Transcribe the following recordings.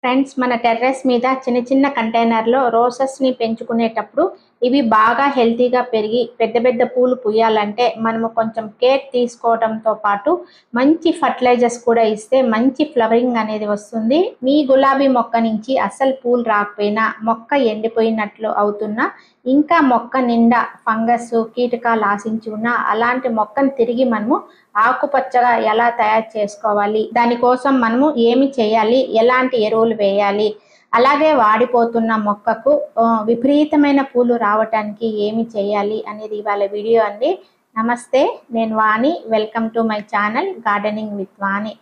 Friends, మన terrace మీద చిన్న చిన్న కంటైనర్‌లో రోసెస్‌ని పెంచుకునేటప్పుడు ఇవి బాగా హెల్తీగా పెరిగి పెద్ద పెద్ద పూలు పూయాలంటే మనము కొంచెం కేర్ తీసుకోవడంతో పాటు మంచి ఫర్టిలైజర్స్ కూడా ఇస్తే మంచి ఫ్లవరింగ్ అనేది వస్తుంది. మీ గులాబీ మొక్క నుంచి అస్సలు పూలు రాకపోయినా, మొక్క ఎండిపోయినట్లు అవుతున్నా, ఇంకా మొక్క నిండా ఫంగస్, కీటకాలు ఆశించి ఉన్న అలాంటి మొక్కను తిరిగి మనము ఆకుపచ్చగా ఎలా తయారు చేసుకోవాలి, దానికోసం మనము ఏమి చేయాలి, ఎలాంటి ఎరువులు వేయాలి, అలాగే వాడిపోతున్న మొక్కకు విపరీతమైన పూలు రావటానికి ఏమి చేయాలి అనేది ఇవాళ వీడియో అండి. నమస్తే, నేను Vani. Welcome to my channel gardening with Vani.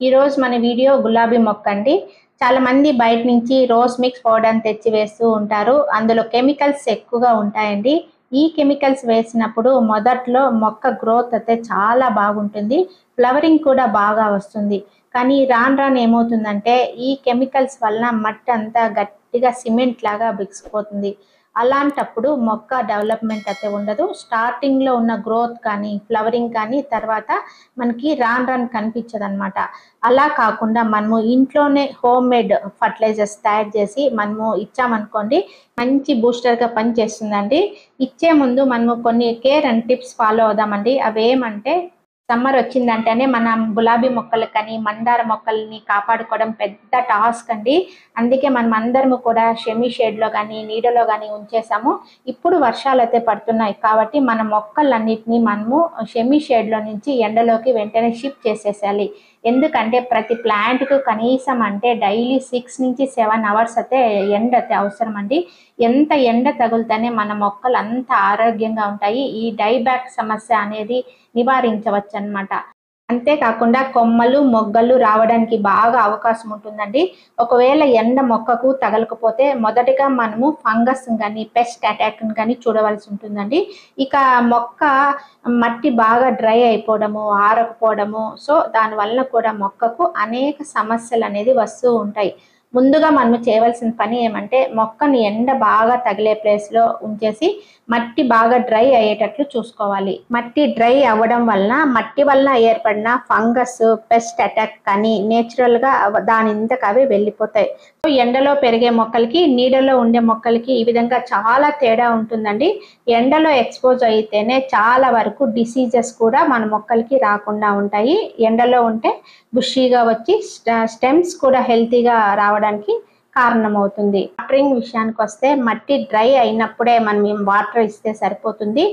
ఈరోజు మన వీడియో గులాబీ మొక్క అండి. చాలా మంది బయట నుంచి రోజ్ మిక్స్ పౌడర్ తెచ్చి వేస్తూ ఉంటారు. అందులో కెమికల్స్ ఎక్కువగా ఉంటాయండి. ఈ కెమికల్స్ వేసినప్పుడు మొదట్లో మొక్క గ్రోత్ అయితే చాలా బాగుంటుంది, ఫ్లవరింగ్ కూడా బాగా వస్తుంది. కానీ రాను రాను ఏమవుతుందంటే ఈ కెమికల్స్ వలన మట్టి అంతా గట్టిగా సిమెంట్ లాగా బిగిసిపోతుంది. అలాంటప్పుడు మొక్క డెవలప్మెంట్ అయితే ఉండదు. స్టార్టింగ్లో ఉన్న గ్రోత్ కానీ ఫ్లవరింగ్ కానీ తర్వాత మనకి రాను రాను కనిపించదు అనమాట. అలా కాకుండా మనము ఇంట్లోనే హోమ్ మేడ్ ఫర్టిలైజర్స్ తయారు చేసి మనము ఇచ్చామనుకోండి, మంచి బూస్టర్గా పనిచేస్తుందండి. ఇచ్చే ముందు మనము కొన్ని కేర్ అండ్ టిప్స్ ఫాలో అవుదామండి. అవేమంటే, సమ్మర్ వచ్చిందంటేనే మనం గులాబీ మొక్కలు కానీ మందార మొక్కల్ని కాపాడుకోవడం పెద్ద టాస్క్ అండి. అందుకే మనం అందరము కూడా షెమీ షేడ్లో కానీ నీడలో కానీ ఉంచేసాము. ఇప్పుడు వర్షాలు అయితే పడుతున్నాయి కాబట్టి మన మొక్కలన్నిటినీ మనము షెమీ షేడ్లో నుంచి ఎండలోకి వెంటనే షిఫ్ట్ చేసేసాలి. ఎందుకంటే ప్రతి ప్లాంట్కు కనీసం అంటే డైలీ 6 నుంచి 7 అవర్స్ అయితే ఎండ అయితే అవసరం అండి. ఎంత ఎండ తగులుతేనే మన మొక్కలు అంత ఆరోగ్యంగా ఉంటాయి. ఈ డైబ్యాక్ సమస్య అనేది నివారించవచ్చు అన్నమాట. అంతేకాకుండా కొమ్మలు మొగ్గలు రావడానికి బాగా అవకాశం ఉంటుందండి. ఒకవేళ ఎండ మొక్కకు తగలకపోతే మొదటగా మనము ఫంగస్ కానీ పెస్ట్ అటాక్ని కానీ చూడవలసి ఉంటుందండి. ఇక మొక్క మట్టి బాగా డ్రై అయిపోవడము, ఆరకపోవడము, సో దానివల్ల కూడా మొక్కకు అనేక సమస్యలు అనేది వస్తూ ఉంటాయి. ముందుగా మనము చేయవలసిన పని ఏమంటే, మొక్కని ఎండ బాగా తగిలే ప్లేస్లో ఉంచేసి మట్టి బాగా డ్రై అయ్యేటట్లు చూసుకోవాలి. మట్టి డ్రై అవ్వడం వలన మట్టి వలన ఏర్పడిన ఫంగస్, పెస్ట్ అటాక్ కానీ నేచురల్గా దానింతకు అవే వెళ్ళిపోతాయి. ఎండలో పెరిగే మొక్కలకి నీడలో ఉండే మొక్కలకి ఈ విధంగా చాలా తేడా ఉంటుందండి. ఎండలో ఎక్స్పోజ్ అయితేనే చాలా వరకు డిసీజెస్ కూడా మన మొక్కలకి రాకుండా ఉంటాయి. ఎండలో ఉంటే బుషీగా వచ్చి స్టెమ్స్ కూడా హెల్తీగా రావడానికి కారణమవుతుంది. వాటరింగ్ విషయానికి వస్తే మట్టి డ్రై అయినప్పుడే మనం వాటర్ ఇస్తే సరిపోతుంది.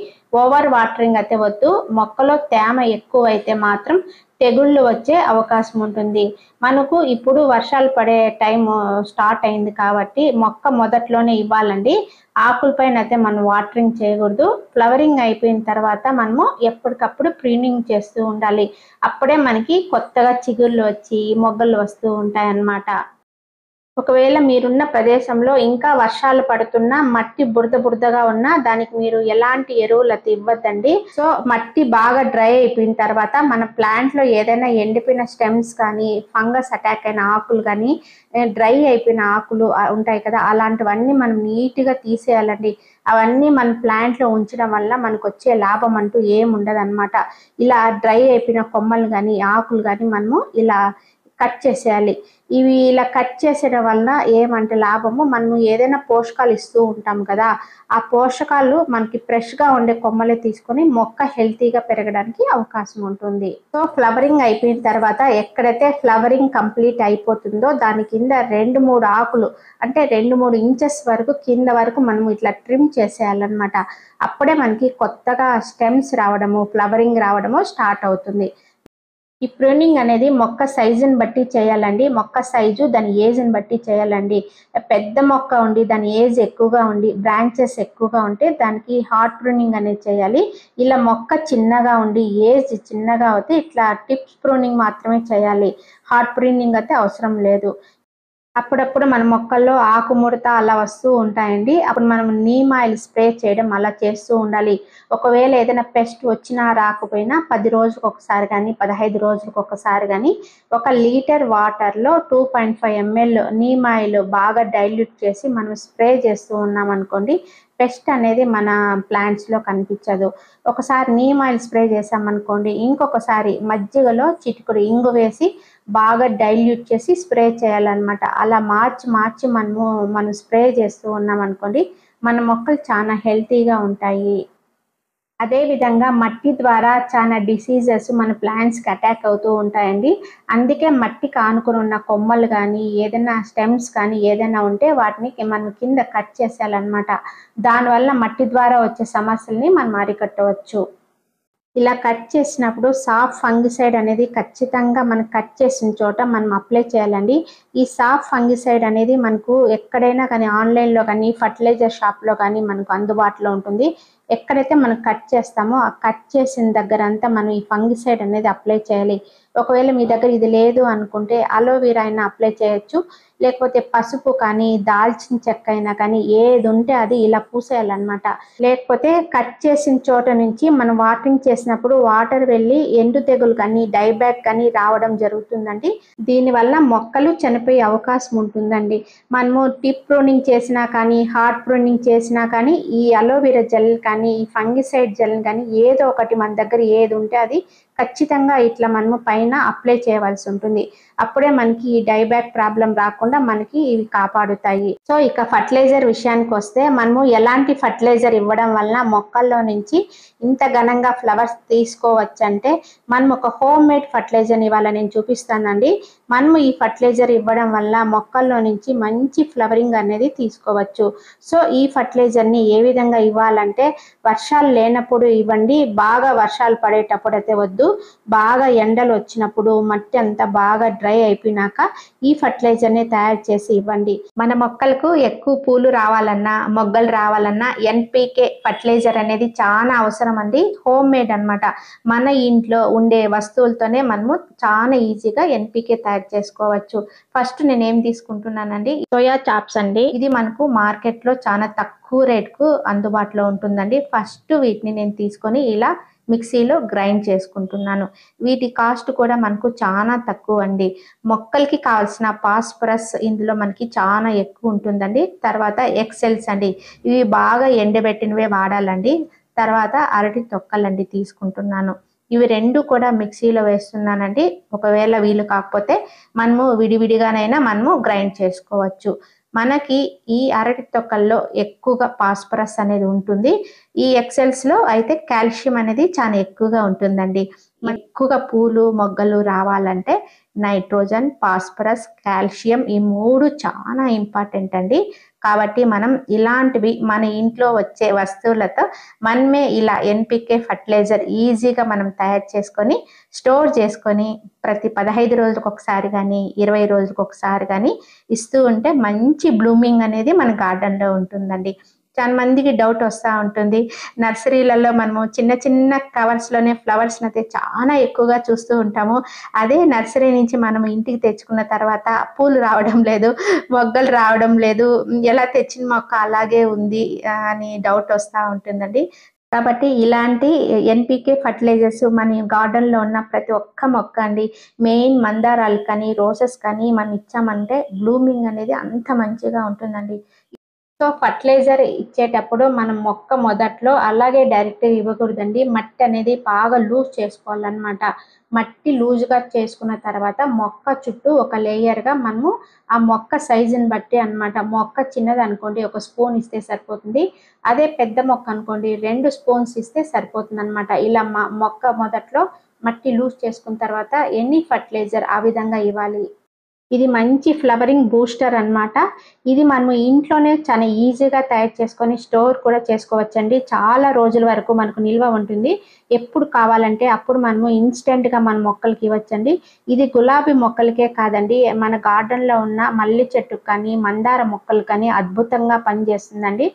ఓవర్ వాటరింగ్ అయితే వద్దు. మొక్కలో తేమ ఎక్కువైతే మాత్రం తెగుళ్ళు వచ్చే అవకాశం ఉంటుంది. మనకు ఇప్పుడు వర్షాలు పడే టైం స్టార్ట్ అయింది కాబట్టి మొక్క మొదట్లోనే ఇవ్వాలండి. ఆకులపైన అయితే మనం వాటరింగ్ చేయకూడదు. ఫ్లవరింగ్ అయిపోయిన తర్వాత మనము ఎప్పటికప్పుడు ప్రీనింగ్ చేస్తూ ఉండాలి. అప్పుడే మనకి కొత్తగా చిగుళ్ళు వచ్చి మొగ్గలు వస్తూ ఉంటాయి అన్నమాట. ఒకవేళ మీరున్న ప్రదేశంలో ఇంకా వర్షాలు పడుతున్నా మట్టి బురదగా ఉన్నా దానికి మీరు ఎలాంటి ఎరువులు అయితే ఇవ్వద్దండి. సో మట్టి బాగా డ్రై అయిపోయిన తర్వాత మన ప్లాంట్లో ఏదైనా ఎండిపోయిన స్టెమ్స్ కానీ, ఫంగస్ అటాక్ అయిన ఆకులు కానీ, డ్రై అయిపోయిన ఆకులు ఉంటాయి కదా, అలాంటివన్నీ మనం నీట్గా తీసేయాలండి. అవన్నీ మన ప్లాంట్లో ఉంచడం వల్ల మనకు వచ్చే లాభం అంటూ ఏముండదు అనమాట. ఇలా డ్రై అయిపోయిన కొమ్మలు కానీ ఆకులు కానీ మనము ఇలా కట్ చేసేయాలి. ఇవి ఇలా కట్ చేసేయడం వలన ఏమంటే లాభము, మనము ఏదైనా పోషకాలు ఇస్తూ ఉంటాం కదా, ఆ పోషకాలు మనకి ఫ్రెష్గా ఉండే కొమ్మలే తీసుకొని మొక్క హెల్తీగా పెరగడానికి అవకాశం ఉంటుంది. సో ఫ్లవరింగ్ అయిపోయిన తర్వాత ఎక్కడైతే ఫ్లవరింగ్ కంప్లీట్ అయిపోతుందో దాని కింద 2-3 ఆకులు అంటే 2-3 ఇంచెస్ వరకు కింద వరకు మనం ఇట్లా ట్రిమ్ చేసేయాలన్నమాట. అప్పుడే మనకి కొత్తగా స్టెమ్స్ రావడము, ఫ్లవరింగ్ రావడము స్టార్ట్ అవుతుంది. ఈ ప్రూనింగ్ అనేది మొక్క సైజుని బట్టి చేయాలండి. మొక్క సైజు దాని ఏజ్ని బట్టి చేయాలండి. పెద్ద మొక్క ఉండి దాని ఏజ్ ఎక్కువగా ఉండి బ్రాంచెస్ ఎక్కువగా ఉంటే దానికి హార్ట్ ప్రూనింగ్ అనేది చేయాలి. ఇలా మొక్క చిన్నగా ఉండి ఏజ్ చిన్నగా అయితే ఇట్లా టిప్స్ ప్రూనింగ్ మాత్రమే చేయాలి. హార్ట్ ప్రూనింగ్ అయితే అవసరం లేదు. అప్పుడప్పుడు మన మొక్కల్లో ఆకుముడత అలా వస్తూ ఉంటాయండి. అప్పుడు మనం నీమ్ ఆయిల్ స్ప్రే చేయడం అలా చేస్తూ ఉండాలి. ఒకవేళ ఏదైనా పెస్ట్ వచ్చినా రాకపోయినా 10 రోజులకు ఒకసారి కానీ 15 రోజులకు ఒకసారి కానీ 1 లీటర్ వాటర్లో 2.5 ml నీమ్ ఆయిల్ బాగా డైల్యూట్ చేసి మనం స్ప్రే చేస్తూ ఉన్నాం అనుకోండి, పెస్ట్ అనేది మన ప్లాంట్స్లో కనిపించదు. ఒకసారి నీమ్ ఆయిల్ స్ప్రే చేసామనుకోండి, ఇంకొకసారి మజ్జిగలో చిటికెడు ఇంగు వేసి బాగా డైల్యూట్ చేసి స్ప్రే చేయాలన్నమాట. అలా మార్చి మనం స్ప్రే చేస్తూ ఉన్నాం అనుకోండి, మన మొక్కలు చాలా హెల్తీగా ఉంటాయి. అదే విధంగా మట్టి ద్వారా చాలా డిసీజెస్ మన ప్లాంట్స్కి అటాక్ అవుతూ ఉంటాయండి. అందుకే మట్టికి ఆనుకుని ఉన్న కొమ్మలు కానీ, ఏదైనా స్టెమ్స్ కానీ ఏదైనా ఉంటే వాటిని మనం కింద కట్ చేసేయాలన్నమాట. దానివల్ల మట్టి ద్వారా వచ్చే సమస్యల్ని మనం అరికట్టవచ్చు. ఇలా కట్ చేసినప్పుడు సాఫ్ట్ ఫంగిసైడ్ అనేది ఖచ్చితంగా మనం కట్ చేసిన చోట మనం అప్లై చేయాలండి. ఈ సాఫ్ట్ ఫంగిసైడ్ అనేది మనకు ఎక్కడైనా కానీ ఆన్లైన్లో కానీ ఫర్టిలైజర్ షాప్లో కానీ మనకు అందుబాటులో ఉంటుంది. ఎక్కడైతే మనం కట్ చేస్తామో ఆ కట్ చేసిన దగ్గర అంతా మనం ఈ ఫంగిసైడ్ అనేది అప్లై చేయాలి. ఒకవేళ మీ దగ్గర ఇది లేదు అనుకుంటే అలోవెరా అయినా అప్లై చేయొచ్చు. లేకపోతే పసుపు కానీ, దాల్చిన చెక్క అయినా కానీ ఏది ఉంటే అది ఇలా పూసేయాలన్నమాట. లేకపోతే కట్ చేసిన చోట నుంచి మనం వాటరింగ్ చేసినప్పుడు వాటర్ వెళ్ళి ఎండు తెగులు కానీ, డైబ్యాక్ కానీ రావడం జరుగుతుందండి. దీనివల్ల మొక్కలు చనిపోయే అవకాశం ఉంటుందండి. మనము టిప్ ప్రూనింగ్ చేసినా కానీ, హార్డ్ ప్రూనింగ్ చేసినా కానీ ఈ అలోవెరా జెల్ కానీ, ఈ ఫంగిసైడ్ జెల్ కానీ ఏదో ఒకటి మన దగ్గర ఏది ఉంటే అది ఖచ్చితంగా ఇట్లా మనము పైన అప్లై చేయవలసి ఉంటుంది. అప్పుడే మనకి ఈ డైబ్యాక్ ప్రాబ్లం రాకుండా మనకి ఇవి కాపాడుతాయి. సో ఇక ఫర్టిలైజర్ విషయానికి వస్తే మనము ఎలాంటి ఫర్టిలైజర్ ఇవ్వడం వల్ల మొక్కల్లో నుంచి ఇంత ఘనంగా ఫ్లవర్స్ తీసుకోవచ్చు అంటే, మనం ఒక హోమ్ మేడ్ ఫర్టిలైజర్ ఇవాళ నేను చూపిస్తానండి. మనము ఈ ఫర్టిలైజర్ ఇవ్వడం వల్ల మొక్కల్లో నుంచి మంచి ఫ్లవరింగ్ అనేది తీసుకోవచ్చు. సో ఈ ఫర్టిలైజర్ని ఏ విధంగా ఇవ్వాలంటే, వర్షాలు లేనప్పుడు ఇవ్వండి, బాగా వర్షాలు పడేటప్పుడు అయితే వద్దు. బాగా ఎండలు వచ్చినప్పుడు మట్టి అంతా బాగా డ్రై అయిపోయినాక ఈ ఫర్టిలైజర్ని తయారు చేసి ఇవ్వండి. మన మొక్కలకు ఎక్కువ పూలు రావాలన్నా, మొగ్గలు రావాలన్నా ఎన్పికే ఫర్టిలైజర్ అనేది చాలా అవసరం అండి. హోమ్ మేడ్ అనమాట. మన ఇంట్లో ఉండే వస్తువులతోనే మనము చాలా ఈజీగా ఎన్పికే తయారు చేసుకోవచ్చు. ఫస్ట్ నేను ఏం తీసుకుంటున్నానండి, సోయా చాప్స్ అండి. ఇది మనకు మార్కెట్లో చాలా తక్కువ రేట్కు అందుబాటులో ఉంటుందండి. ఫస్ట్ వీటిని నేను తీసుకొని ఇలా మిక్సీలో గ్రైండ్ చేసుకుంటున్నాను. వీటి కాస్ట్ కూడా మనకు చాలా తక్కువ అండి. మొక్కలకి కావాల్సిన ఫాస్ఫరస్ ఇందులో మనకి చాలా ఎక్కువ ఉంటుందండి. తర్వాత ఎక్సెల్స్ అండి, ఇవి బాగా ఎండబెట్టినవే వాడాలండి. తర్వాత అరటి తొక్కలండి తీసుకుంటున్నాను. ఇవి రెండు కూడా మిక్సీలో వేస్తున్నానండి. ఒకవేళ వీలు కాకపోతే మనము విడివిడిగానైనా మనము గ్రైండ్ చేసుకోవచ్చు. మనకి ఈ అరటి తొక్కల్లో ఎక్కువగా ఫాస్ఫరస్ అనేది ఉంటుంది. ఈ ఎక్సెల్స్లో అయితే కాల్షియం అనేది చాలా ఎక్కువగా ఉంటుందండి. ఎక్కువగా పూలు మొగ్గలు రావాలంటే నైట్రోజన్, ఫాస్ఫరస్, కాల్షియం ఈ మూడు చాలా ఇంపార్టెంట్ అండి. కాబట్టి మనం ఇలాంటివి మన ఇంట్లో వచ్చే వస్తువులతో మనమే ఇలా ఎన్పికే ఫర్టిలైజర్ ఈజీగా మనం తయారు చేసుకొని స్టోర్ చేసుకొని ప్రతి 15 రోజులకు ఒకసారి కానీ 20 రోజులకు ఒకసారి కానీ ఇస్తూ ఉంటే మంచి బ్లూమింగ్ అనేది మన గార్డెన్లో ఉంటుందండి. చాలా మందికి డౌట్ వస్తూ ఉంటుంది, నర్సరీలలో మనము చిన్న చిన్న కవర్స్లోనే ఫ్లవర్స్ని అయితే చాలా ఎక్కువగా చూస్తూ ఉంటాము. అదే నర్సరీ నుంచి మనం ఇంటికి తెచ్చుకున్న తర్వాత పూలు రావడం లేదు, మొగ్గలు రావడం లేదు, ఎలా తెచ్చిన మొక్క అలాగే ఉంది అని డౌట్ వస్తూ ఉంటుందండి. కాబట్టి ఇలాంటి ఎన్పికే ఫర్టిలైజర్స్ మన గార్డెన్లో ఉన్న ప్రతి ఒక్క మొక్క అండి, మెయిన్ మందారాలు కానీ రోసెస్ కానీ మనం ఇచ్చామంటే బ్లూమింగ్ అనేది అంత మంచిగా ఉంటుందండి. సో ఫర్టిలైజర్ ఇచ్చేటప్పుడు మనం మొక్క మొదట్లో అలాగే డైరెక్ట్గా ఇవ్వకూడదండి. మట్టి అనేది బాగా లూజ్ చేసుకోవాలన్నమాట. మట్టి లూజ్గా చేసుకున్న తర్వాత మొక్క చుట్టూ ఒక లేయర్గా మనము ఆ మొక్క సైజుని బట్టి అనమాట. మొక్క చిన్నది అనుకోండి ఒక స్పూన్ ఇస్తే సరిపోతుంది. అదే పెద్ద మొక్క అనుకోండి 2 స్పూన్స్ ఇస్తే సరిపోతుంది అనమాట. ఇలా మొక్క మొదట్లో మట్టి లూజ్ చేసుకున్న తర్వాత ఎనీ ఫర్టిలైజర్ ఆ విధంగా ఇవ్వాలి. ఇది మంచి ఫ్లవరింగ్ బూస్టర్ అన్నమాట. ఇది మనము ఇంట్లోనే చాలా ఈజీగా తయారు చేసుకొని స్టోర్ కూడా చేసుకోవచ్చండి. చాలా రోజుల వరకు మనకు నిల్వ ఉంటుంది. ఎప్పుడు కావాలంటే అప్పుడు మనము ఇన్స్టెంట్‌గా మన మొక్కలకి ఇవ్వచ్చండి. ఇది గులాబీ మొక్కలకే కాదండి, మన గార్డెన్‌లో ఉన్న మల్లె చెట్టుకు కానీ, మందార మొక్కలు కానీ అద్భుతంగా పనిచేస్తుందండి.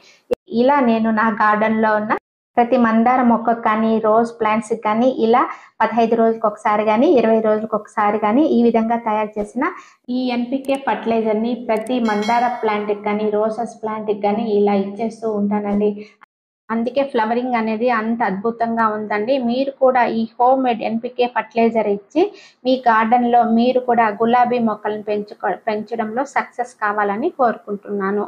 ఇలా నేను నా గార్డెన్‌లో ఉన్న ప్రతి మందార మొక్కకు కానీ, రోజ్ ప్లాంట్స్‌కి కానీ ఇలా 15 రోజులకు ఒకసారి కానీ, 20 రోజులకు ఒకసారి కానీ ఈ విధంగా తయారు చేసిన ఈ ఎన్పికే ఫర్టిలైజర్‌ని ప్రతి మందార ప్లాంట్‌కి కానీ, రోసెస్ ప్లాంట్‌కి కానీ ఇలా ఇచ్చేస్తూ ఉంటానండి. అందుకే ఫ్లవరింగ్ అనేది అంత అద్భుతంగా ఉందండి. మీరు కూడా ఈ హోమ్ మేడ్ ఎన్పికే ఫర్టిలైజర్ ఇచ్చి మీ గార్డెన్‌లో మీరు కూడా గులాబీ మొక్కలను పెంచడంలో సక్సెస్ కావాలని కోరుకుంటున్నాను.